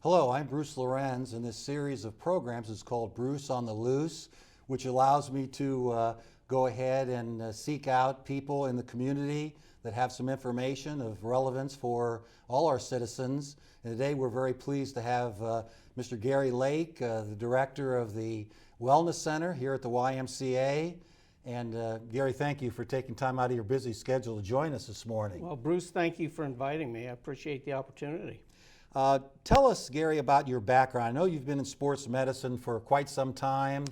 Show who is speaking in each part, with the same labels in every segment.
Speaker 1: Hello, I'm Bruce Lorincz, and this series of programs is called Bruce on the Loose, which allows me to go ahead and seek out people in the community that have some information of relevance for all our citizens. And today we're very pleased to have Mr. Gary Lake, the director of the Wellness Center here at the YMCA. And Gary, thank you for taking time out of your busy schedule to join us this morning.
Speaker 2: Well, Bruce, thank you for inviting me. I appreciate the opportunity.
Speaker 1: Tell us, Gary, about your background. I know you've been in sports medicine for quite some time.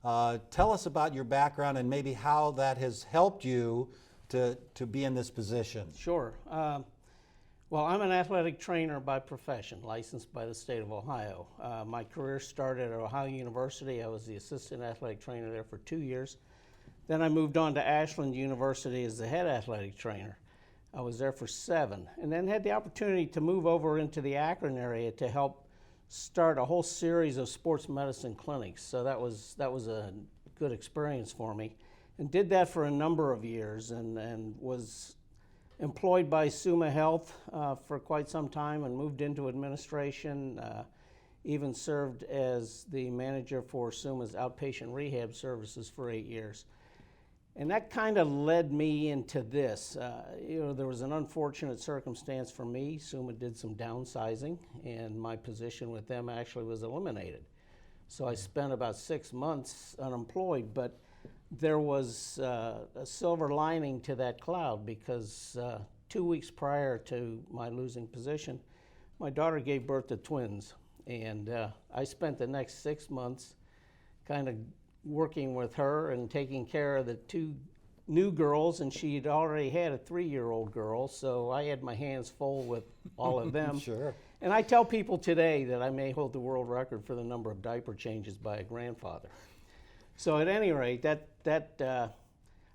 Speaker 1: Tell us about your background and maybe how that has helped you to be in this position.
Speaker 2: Sure. Well, I'm an athletic trainer by profession, licensed by the state of Ohio. My career started at Ohio University. I was the assistant athletic trainer there for 2 years. Then I moved on to Ashland University as the head athletic trainer. I was there for 7, and then had the opportunity to move over into the Akron area to help start a whole series of sports medicine clinics. So that was a good experience for me, and did that for a number of years, and was employed by Summa Health for quite some time, and moved into administration. Even served as the manager for Summa's outpatient rehab services for 8 years. And that kind of led me into this. There was an unfortunate circumstance for me. Summa did some downsizing, and my position with them actually was eliminated. So I spent about 6 months unemployed, but there was a silver lining to that cloud, because 2 weeks prior to my losing position, my daughter gave birth to twins. And I spent the next 6 months kind of working with her and taking care of the 2 new girls, and she had already had a 3-year-old girl, so I had my hands full with all of them.
Speaker 1: Sure.
Speaker 2: And I tell people today that I may hold the world record for the number of diaper changes by a grandfather. So at any rate, that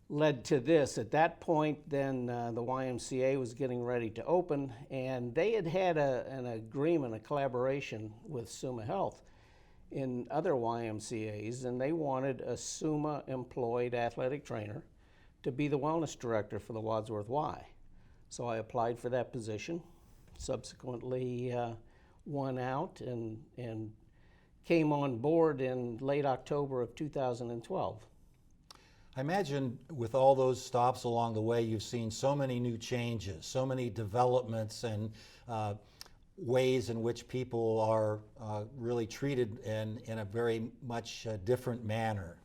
Speaker 2: led to this. At that point, then the YMCA was getting ready to open, and they had an agreement, a collaboration with Summa Health in other YMCAs, and they wanted a Summa employed athletic trainer to be the wellness director for the Wadsworth Y. So I applied for that position, subsequently won out, and came on board in late October of 2012.
Speaker 1: I imagine with all those stops along the way, you've seen so many new changes, so many developments, and ways in which people are really treated in a very much different manner.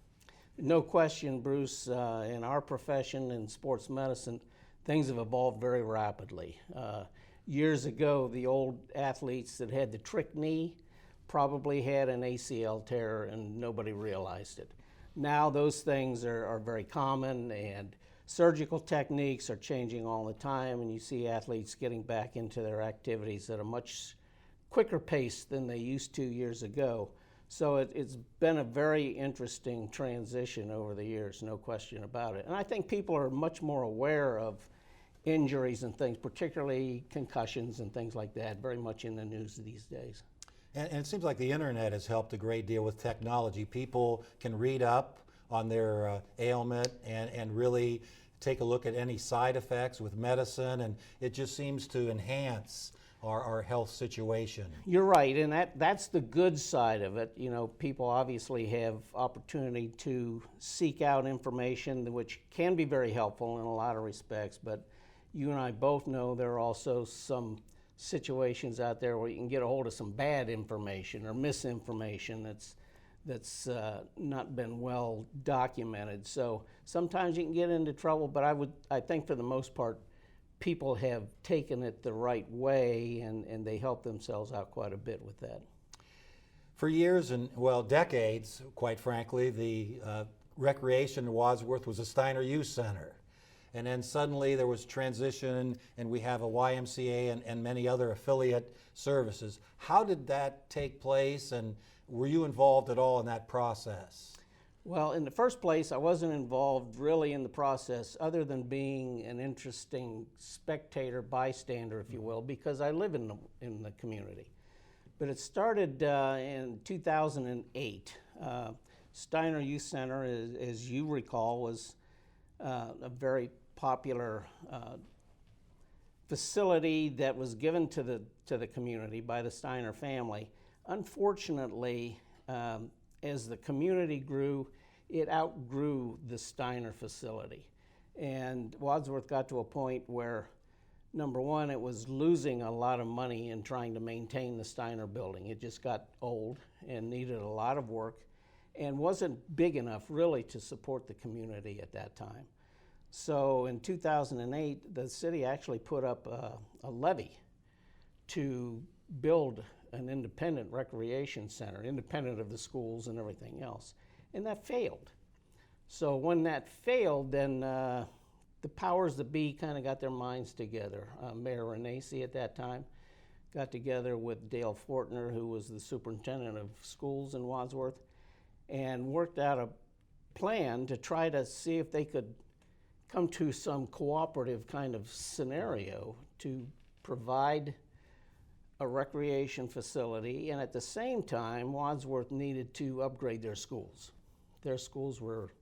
Speaker 2: No question, Bruce. In our profession, in sports medicine, things have evolved very rapidly. Years ago, the old athletes that had the trick knee probably had an ACL tear and nobody realized it. Now those things are very common, and surgical techniques are changing all the time, and you see athletes getting back into their activities at a much quicker pace than they used to years ago. So it's been a very interesting transition over the years, no question about it. And I think people are much more aware of injuries and things, particularly concussions and things like that, very much in the news these days.
Speaker 1: And it seems like the internet has helped a great deal with technology. People can read up on their ailment and really take a look at any side effects with medicine, and it just seems to enhance our health situation.
Speaker 2: You're right, and that's the good side of it. People obviously have opportunity to seek out information, which can be very helpful in a lot of respects, but you and I both know there are also some situations out there where you can get a hold of some bad information or misinformation that's not been well documented. So sometimes you can get into trouble, but I think for the most part, people have taken it the right way, and they help themselves out quite a bit with that.
Speaker 1: For years and, well, decades, quite frankly, the recreation in Wadsworth was a Steiner Youth Center. And then suddenly there was transition, and we have a YMCA and many other affiliate services. How did that take place, and were you involved at all in that process?
Speaker 2: Well, in the first place, I wasn't involved really in the process other than being an interesting spectator, bystander, if you will, because I live in the community. But it started in 2008. Steiner Youth Center, as you recall, was a very popular facility that was given to the community by the Steiner family. Unfortunately, as the community grew, it outgrew the Steiner facility. And Wadsworth got to a point where, number one, it was losing a lot of money in trying to maintain the Steiner building. It just got old and needed a lot of work and wasn't big enough really to support the community at that time. So in 2008, the city actually put up a levy to build an independent recreation center, independent of the schools and everything else. And that failed. So when that failed, then the powers that be kind of got their minds together. Mayor Renacci at that time got together with Dale Fortner, who was the superintendent of schools in Wadsworth, and worked out a plan to try to see if they could come to some cooperative kind of scenario to provide a recreation facility, and at the same time, Wadsworth needed to upgrade their schools. Their schools were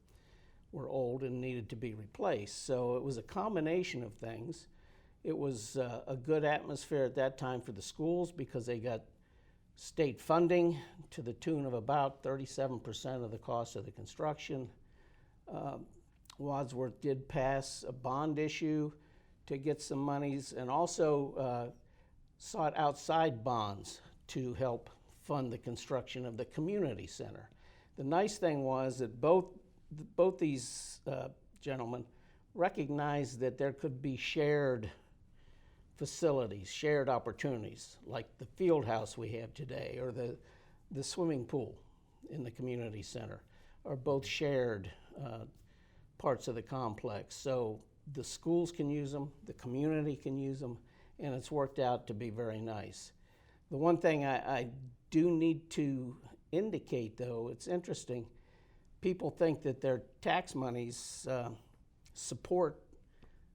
Speaker 2: old and needed to be replaced. So it was a combination of things. It was a good atmosphere at that time for the schools because they got state funding to the tune of about 37% of the cost of the construction. Wadsworth did pass a bond issue to get some monies, and also sought outside bonds to help fund the construction of the community center. The nice thing was that both these gentlemen recognized that there could be shared facilities, shared opportunities, like the field house we have today, or the swimming pool in the community center, are both shared parts of the complex. So the schools can use them, the community can use them, and it's worked out to be very nice. The one thing I do need to indicate, though, it's interesting, people think that their tax monies support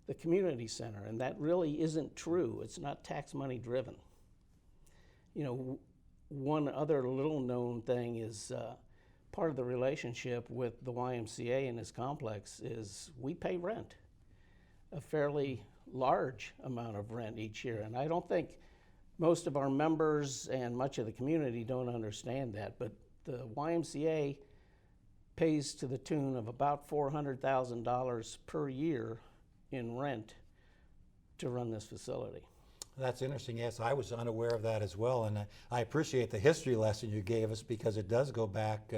Speaker 2: the community center, and that really isn't true. It's not tax money driven. You know, one other little known thing is part of the relationship with the YMCA and this complex is we pay rent, a fairly large amount of rent each year, and I don't think most of our members and much of the community don't understand that, but the YMCA pays to the tune of about $400,000 per year in rent to run this facility.
Speaker 1: That's interesting. Yes, I was unaware of that as well, and I appreciate the history lesson you gave us because it does go back,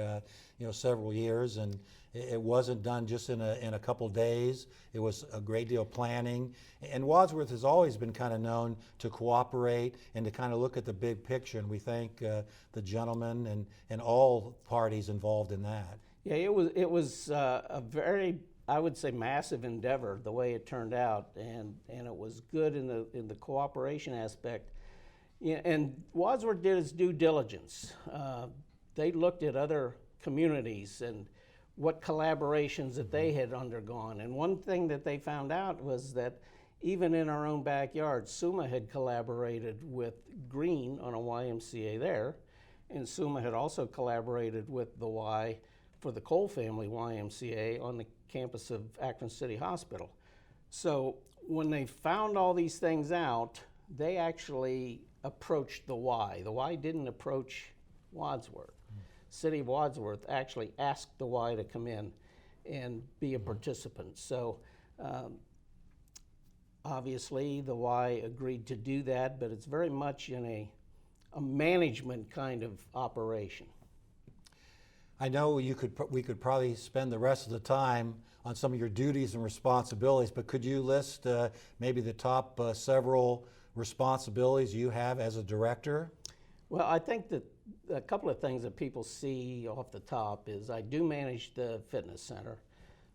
Speaker 1: several years, and it wasn't done just in a couple days. It was a great deal of planning, and Wadsworth has always been kind of known to cooperate and to kind of look at the big picture, and we thank the gentleman and all parties involved in that.
Speaker 2: Yeah, it was a very, I would say, massive endeavor the way it turned out, and it was good in the cooperation aspect. Yeah, and Wadsworth did its due diligence. They looked at other communities and what collaborations that they had undergone. And one thing that they found out was that even in our own backyard, SUMA had collaborated with Green on a YMCA there, and SUMA had also collaborated with the Y for the Cole family YMCA on the campus of Akron City Hospital. So when they found all these things out, they actually approached the Y. The Y didn't approach Wadsworth. City of Wadsworth actually asked the Y to come in and be a participant. So obviously the Y agreed to do that, but it's very much in a management kind of operation.
Speaker 1: I know we could probably spend the rest of the time on some of your duties and responsibilities, but could you list maybe the top several responsibilities you have as a director?
Speaker 2: Well, I think that a couple of things that people see off the top is I do manage the fitness center.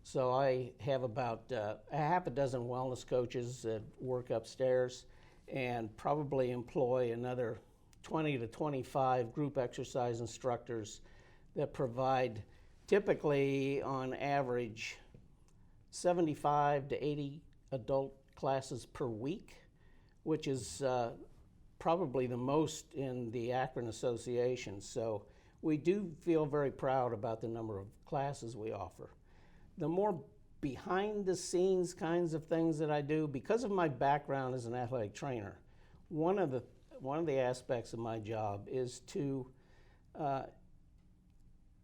Speaker 2: So I have about a half a dozen wellness coaches that work upstairs and probably employ another 20 to 25 group exercise instructors that provide typically on average 75 to 80 adult classes per week, which is probably the most in the Akron Association. So we do feel very proud about the number of classes we offer. The more behind the scenes kinds of things that I do, because of my background as an athletic trainer, one of the aspects of my job is to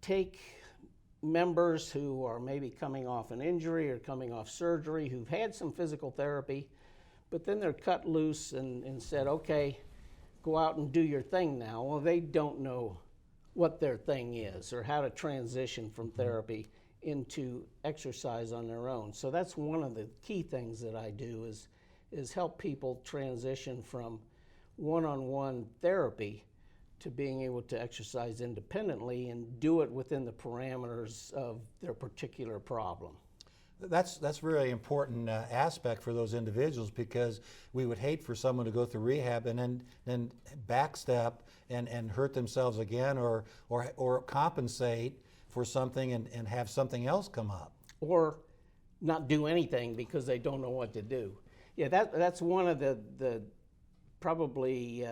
Speaker 2: take members who are maybe coming off an injury or coming off surgery, who've had some physical therapy, but then they're cut loose and said, okay, go out and do your thing now. Well, they don't know what their thing is or how to transition from therapy into exercise on their own. So that's one of the key things that I do is help people transition from one-on-one therapy to being able to exercise independently and do it within the parameters of their particular problem.
Speaker 1: That's really important aspect for those individuals, because we would hate for someone to go through rehab and then backstep and hurt themselves again, or compensate for something and have something else come up.
Speaker 2: Or not do anything because they don't know what to do. Yeah, that's one of the probably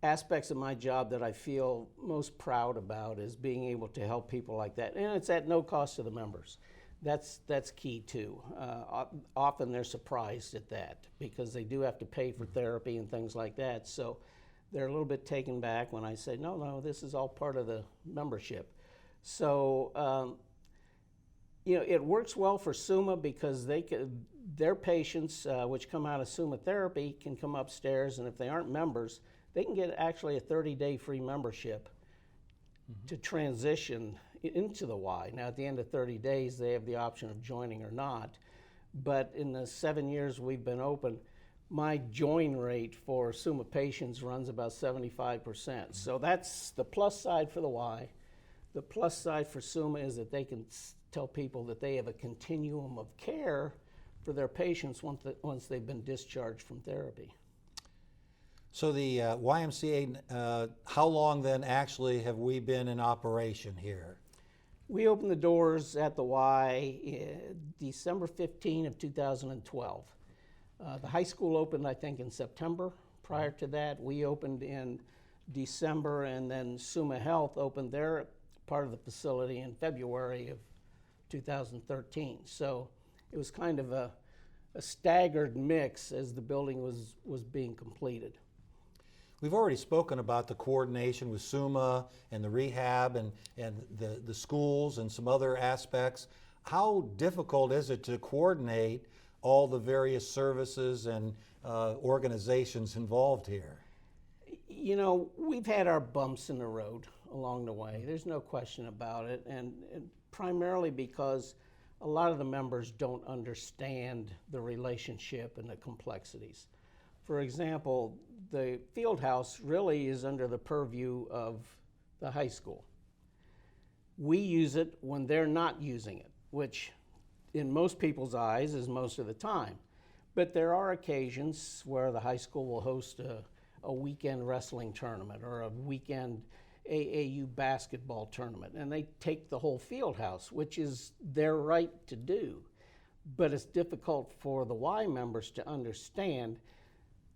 Speaker 2: aspects of my job that I feel most proud about, is being able to help people like that. And it's at no cost to the members. That's key too. Often they're surprised at that, because they do have to pay for therapy and things like that. So they're a little bit taken back when I say, no, this is all part of the membership. So, it works well for SUMA, because their patients, which come out of SUMA therapy, can come upstairs, and if they aren't members, they can get actually a 30-day free membership to transition into the Y. Now, at the end of 30 days, they have the option of joining or not. But in the 7 years we've been open, my join rate for SUMA patients runs about 75%. So that's the plus side for the Y. The plus side for SUMA is that they can tell people that they have a continuum of care for their patients once they've been discharged from therapy.
Speaker 1: So the YMCA, how long then actually have we been in operation here?
Speaker 2: We opened the doors at the Y December 15 of 2012. The high school opened, I think, in September. Prior to that, we opened in December, and then SUMA Health opened their part of the facility in February of 2013. So it was kind of a staggered mix as the building was being completed.
Speaker 1: We've already spoken about the coordination with SUMA and the rehab and the schools and some other aspects. How difficult is it to coordinate all the various services and organizations involved here?
Speaker 2: We've had our bumps in the road along the way. There's no question about it, and primarily because a lot of the members don't understand the relationship and the complexities. For example, the field house really is under the purview of the high school. We use it when they're not using it, which in most people's eyes is most of the time. But there are occasions where the high school will host a weekend wrestling tournament or a weekend AAU basketball tournament, and they take the whole field house, which is their right to do. But it's difficult for the Y members to understand.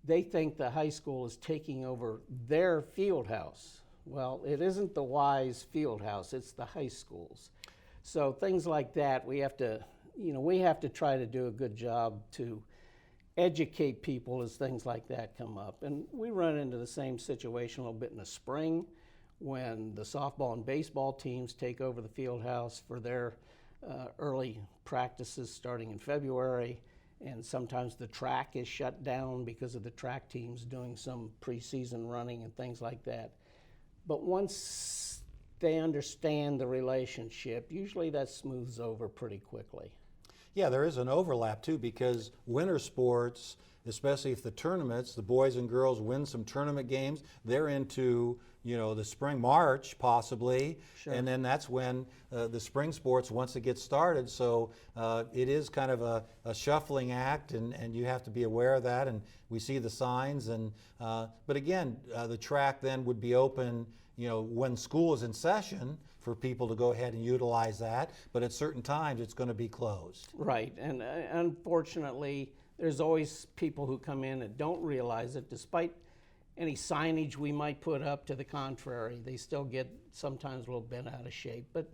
Speaker 2: They think the high school is taking over their field house. Well, it isn't the Y's field house, it's the high school's. So things like that, we have to try to do a good job to educate people as things like that come up. And we run into the same situation a little bit in the spring when the softball and baseball teams take over the field house for their early practices starting in February. And sometimes the track is shut down because of the track teams doing some preseason running and things like that. But once they understand the relationship, usually that smooths over pretty quickly.
Speaker 1: Yeah, there is an overlap too, because winter sports, especially if the tournaments, the boys and girls win some tournament games, they're into the spring March possibly,
Speaker 2: Sure.
Speaker 1: And then that's when the spring sports, once it gets started. So it is kind of a shuffling act, and you have to be aware of that. And we see the signs, but again, the track then would be open, when school is in session for people to go ahead and utilize that. But at certain times, it's going to be closed.
Speaker 2: Right, and unfortunately, there's always people who come in that don't realize it, despite any signage we might put up to the contrary. They still get sometimes a little bent out of shape. But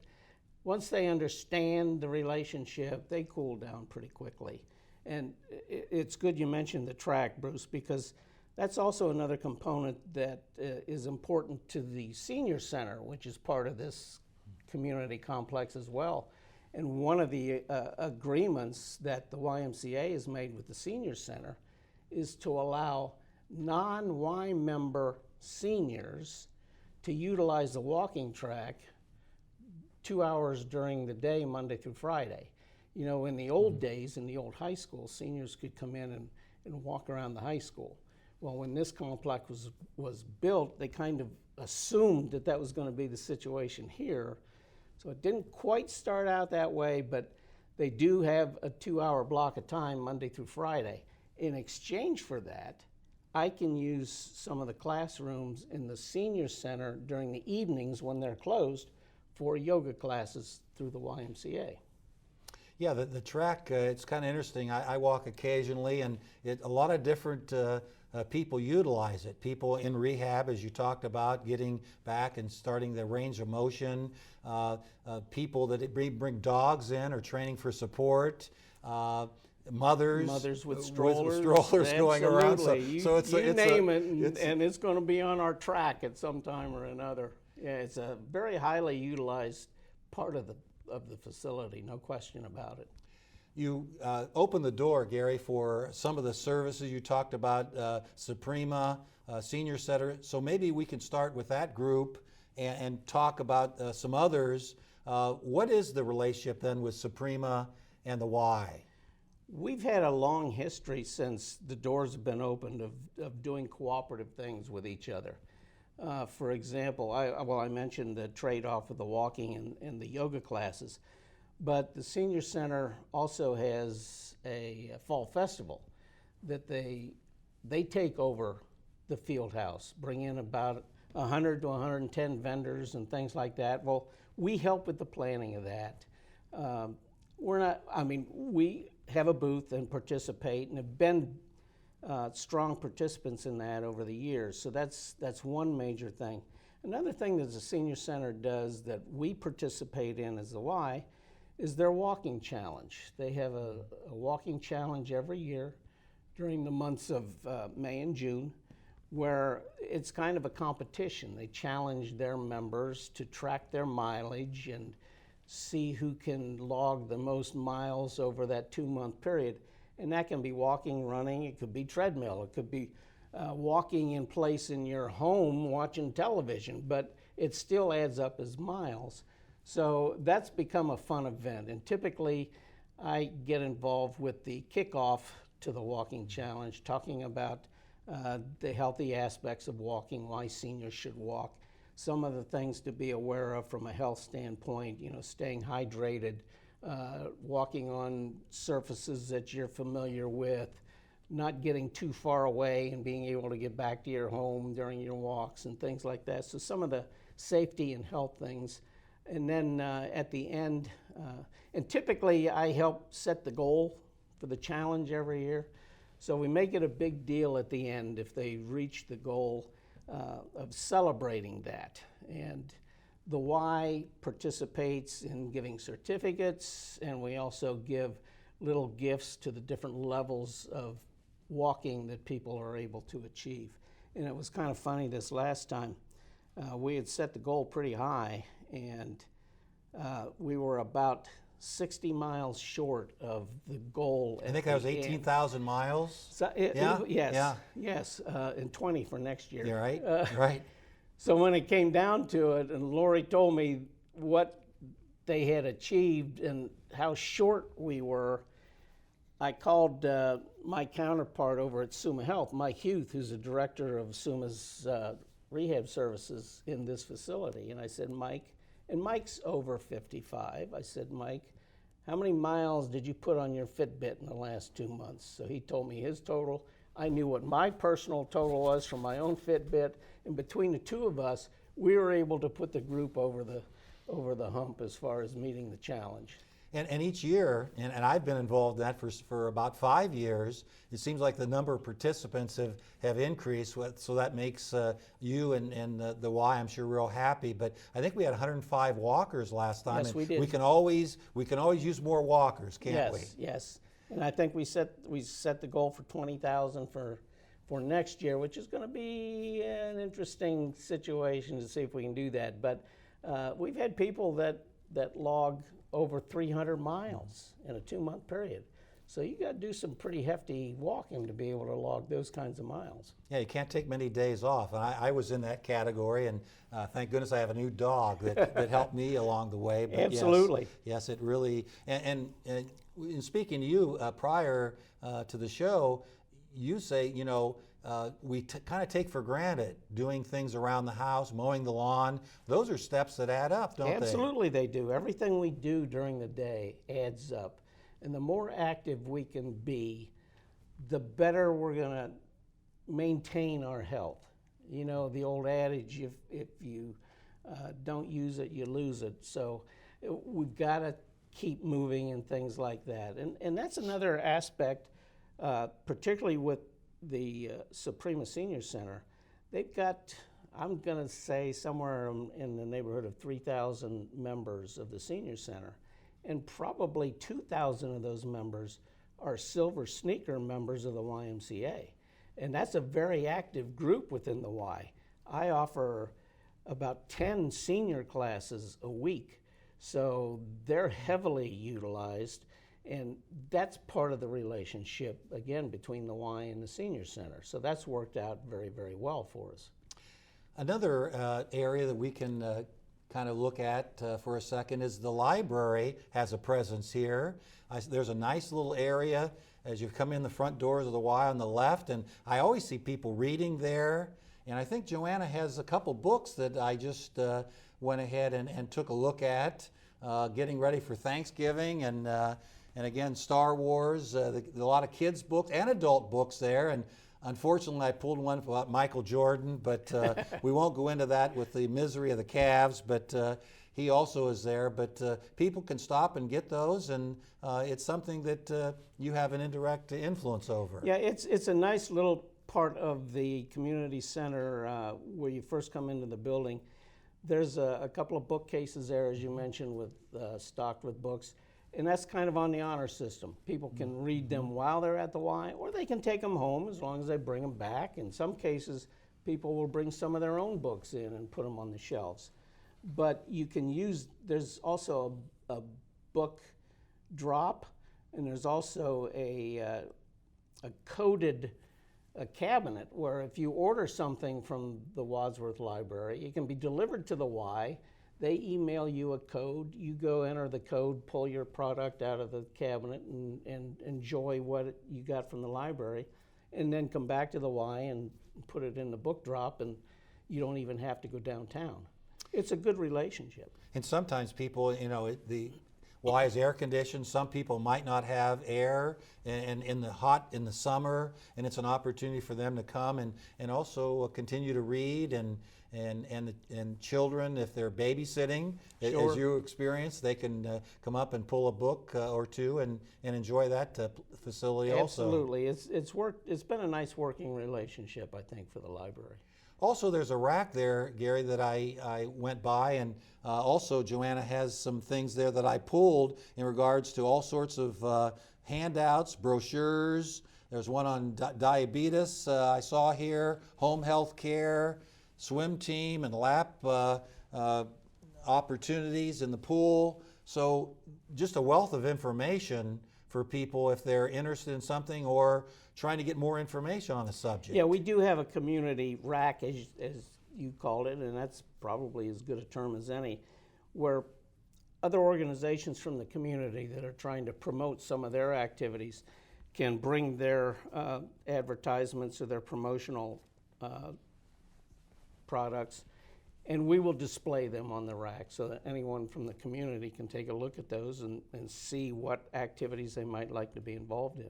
Speaker 2: once they understand the relationship, they cool down pretty quickly. And it's good you mentioned the track, Bruce, because that's also another component that is important to the senior center, which is part of this community complex as well. And one of the agreements that the YMCA has made with the senior center is to allow non-Y member seniors to utilize the walking track 2 hours during the day, Monday through Friday. You know, in the old days, in the old high school, seniors could come in and walk around the high school. Well, when this complex was built, they kind of assumed that that was going to be the situation here. So it didn't quite start out that way, but they do have a 2-hour block of time, Monday through Friday. In exchange for that, I can use some of the classrooms in the senior center during the evenings when they're closed for yoga classes through the YMCA.
Speaker 1: Yeah, the track, it's kind of interesting. I walk occasionally, and a lot of different people utilize it. People in rehab, as you talked about, getting back and starting the range of motion. People that bring dogs in or training for support. Mothers
Speaker 2: with strollers,
Speaker 1: going around. So it's
Speaker 2: name it, and it's going to be on our track at some time or another. Yeah, it's a very highly utilized part of the facility, no question about it.
Speaker 1: You opened the door, Gary, for some of the services you talked about, Suprema, Senior Center. So maybe we can start with that group and talk about some others. What is the relationship then with Suprema and the Y?
Speaker 2: We've had a long history since the doors have been opened of doing cooperative things with each other. For example, I mentioned the trade-off of the walking and the yoga classes, but the Senior Center also has a fall festival that they take over the field house, bring in about 100 to 110 vendors and things like that. Well, we help with the planning of that. We have a booth and participate and have been strong participants in that over the years. So that's one major thing. Another thing that the Senior Center does that we participate in as the Y is their walking challenge. They have a walking challenge every year during the months of May and June, where it's kind of a competition. They challenge their members to track their mileage and see who can log the most miles over that 2-month period. And that can be walking, running, it could be treadmill, it could be walking in place in your home watching television, but it still adds up as miles. So that's become a fun event. And typically I get involved with the kickoff to the walking challenge, talking about the healthy aspects of walking, why seniors should walk, some of the things to be aware of from a health standpoint, staying hydrated, walking on surfaces that you're familiar with, not getting too far away and being able to get back to your home during your walks and things like that. So some of the safety and health things. And then at the end, and typically I help set the goal for the challenge every year. So we make it a big deal at the end if they reach the goal of celebrating that. And the Y participates in giving certificates, and we also give little gifts to the different levels of walking that people are able to achieve. And it was kind of funny this last time. We had set the goal pretty high, and we were about 60 miles short of the goal.
Speaker 1: I think that was 18,000 miles.
Speaker 2: So yes, and 20 for next year.
Speaker 1: You're right, right.
Speaker 2: So when it came down to it, and Lori told me what they had achieved and how short we were, I called my counterpart over at Summa Health, Mike Huth, who's the director of Summa's rehab services in this facility. And I said, Mike, and Mike's over 55. I said, Mike, how many miles did you put on your Fitbit in the last 2 months? So he told me his total. I knew what my personal total was from my own Fitbit. And between the two of us, we were able to put the group over the hump as far as meeting the challenge.
Speaker 1: And each year, and I've been involved in that for about 5 years, it seems like the number of participants have increased, so that makes you and the Y, I'm sure, real happy. But I think we had 105 walkers last time.
Speaker 2: Yes,
Speaker 1: and
Speaker 2: we did.
Speaker 1: We can always use more walkers, can't we?
Speaker 2: Yes. And I think we set the goal for 20,000 for next year, which is going to be an interesting situation to see if we can do that. But we've had people that log over 300 miles in a 2-month period. So you got to do some pretty hefty walking to be able to log those kinds of miles.
Speaker 1: Yeah, you can't take many days off. And I was in that category, and thank goodness I have a new dog that helped me along the way. But
Speaker 2: Absolutely.
Speaker 1: Yes, it really, and in speaking to you prior to the show, you say, we kind of take for granted doing things around the house, mowing the lawn. Those are steps that add up, don't they?
Speaker 2: Absolutely they do. Everything we do during the day adds up. And the more active we can be, the better we're going to maintain our health. You know, the old adage, if you don't use it, you lose it. So we've got to keep moving and things like that. And that's another aspect, particularly with the Suprema Senior Center. They've got, I'm going to say, somewhere in the neighborhood of 3,000 members of the Senior Center. And probably 2,000 of those members are Silver Sneaker members of the YMCA. And that's a very active group within the Y. I offer about 10 senior classes a week. So they're heavily utilized. And that's part of the relationship, again, between the Y and the Senior Center. So that's worked out very, very well for us. Another
Speaker 1: area that we can kind of look at for a second is the library has a presence here. There's a nice little area as you come in the front doors of the Y on the left, and I always see people reading there. And I think Joanna has a couple books that I just went ahead and took a look at, getting ready for Thanksgiving, and again, Star Wars, a lot of kids' books and adult books there. And unfortunately, I pulled one about Michael Jordan, but we won't go into that with the misery of the Cavs, but he also is there. But people can stop and get those, and it's something that you have an indirect influence over.
Speaker 2: Yeah, it's a nice little part of the community center where you first come into the building. There's a couple of bookcases there, as you mentioned, with stocked with books. And that's kind of on the honor system. People can read them while they're at the Y, or they can take them home as long as they bring them back. In some cases, people will bring some of their own books in and put them on the shelves. But you can use, there's also a book drop, and there's also a coded cabinet where if you order something from the Wadsworth Library, it can be delivered to the Y. They email you a code, you go enter the code, pull your product out of the cabinet and enjoy what you got from the library, and then come back to the Y and put it in the book drop, and you don't even have to go downtown. It's a good relationship.
Speaker 1: And sometimes people, the Y is air conditioned. Some people might not have air in the summer, and it's an opportunity for them to come and also continue to read and children, if they're babysitting,
Speaker 2: Sure.
Speaker 1: as you experience, they can come up and pull a book or two and enjoy that facility also.
Speaker 2: Absolutely. It's been a nice working relationship, I think, for the library.
Speaker 1: Also, there's a rack there, Gary, that I went by, and also Joanna has some things there that I pulled in regards to all sorts of handouts, brochures. There's one on diabetes I saw here, home health care, swim team, and lap opportunities in the pool. So just a wealth of information for people if they're interested in something or trying to get more information on the subject.
Speaker 2: Yeah, we do have a community rack, as you called it, and that's probably as good a term as any, where other organizations from the community that are trying to promote some of their activities can bring their advertisements or their promotional products, and we will display them on the rack so that anyone from the community can take a look at those and see what activities they might like to be involved in.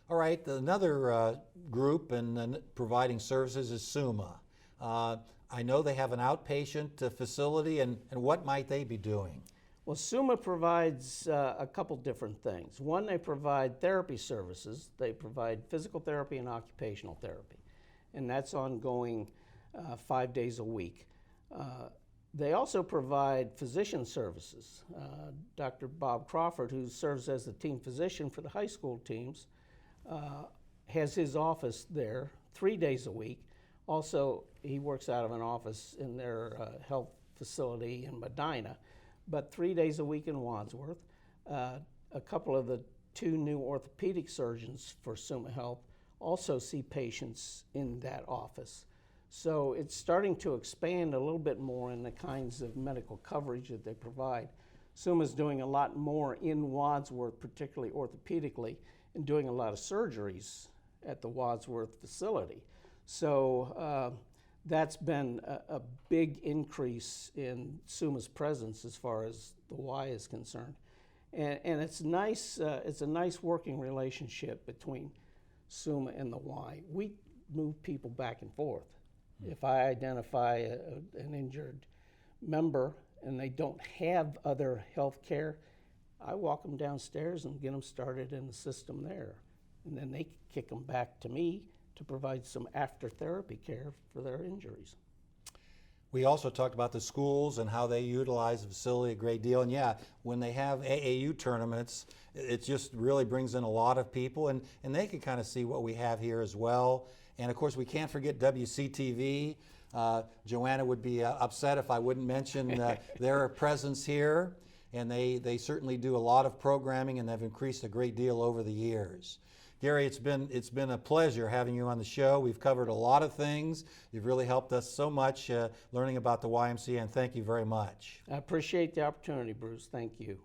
Speaker 1: All right, another group and providing services is SUMA. I know they have an outpatient facility, and what might they be doing?
Speaker 2: Well, SUMA provides a couple different things. One, they provide therapy services. They provide physical therapy and occupational therapy, and that's ongoing 5 days a week. They also provide physician services. Dr. Bob Crawford, who serves as the team physician for the high school teams, has his office there 3 days a week. Also, he works out of an office in their health facility in Medina, but 3 days a week in Wadsworth. A couple of the 2 new orthopedic surgeons for SUMA Health also see patients in that office. So it's starting to expand a little bit more in the kinds of medical coverage that they provide. SUMA is doing a lot more in Wadsworth, particularly orthopedically, and doing a lot of surgeries at the Wadsworth facility. So that's been a big increase in SUMA's presence as far as the Y is concerned. And it's nice. It's a nice working relationship between SUMA and the Y. We move people back and forth. If I identify an injured member and they don't have other health care, I walk them downstairs and get them started in the system there. And then they kick them back to me to provide some after therapy care for their injuries.
Speaker 1: We also talked about the schools and how they utilize the facility a great deal. And yeah, when they have AAU tournaments, it just really brings in a lot of people, and they can kind of see what we have here as well. And of course, we can't forget WCTV. Joanna would be upset if I wouldn't mention their presence here. And they certainly do a lot of programming, and they've increased a great deal over the years. Gary, it's been a pleasure having you on the show. We've covered a lot of things. You've really helped us so much learning about the YMCA, and thank you very much.
Speaker 2: I appreciate the opportunity, Bruce. Thank you.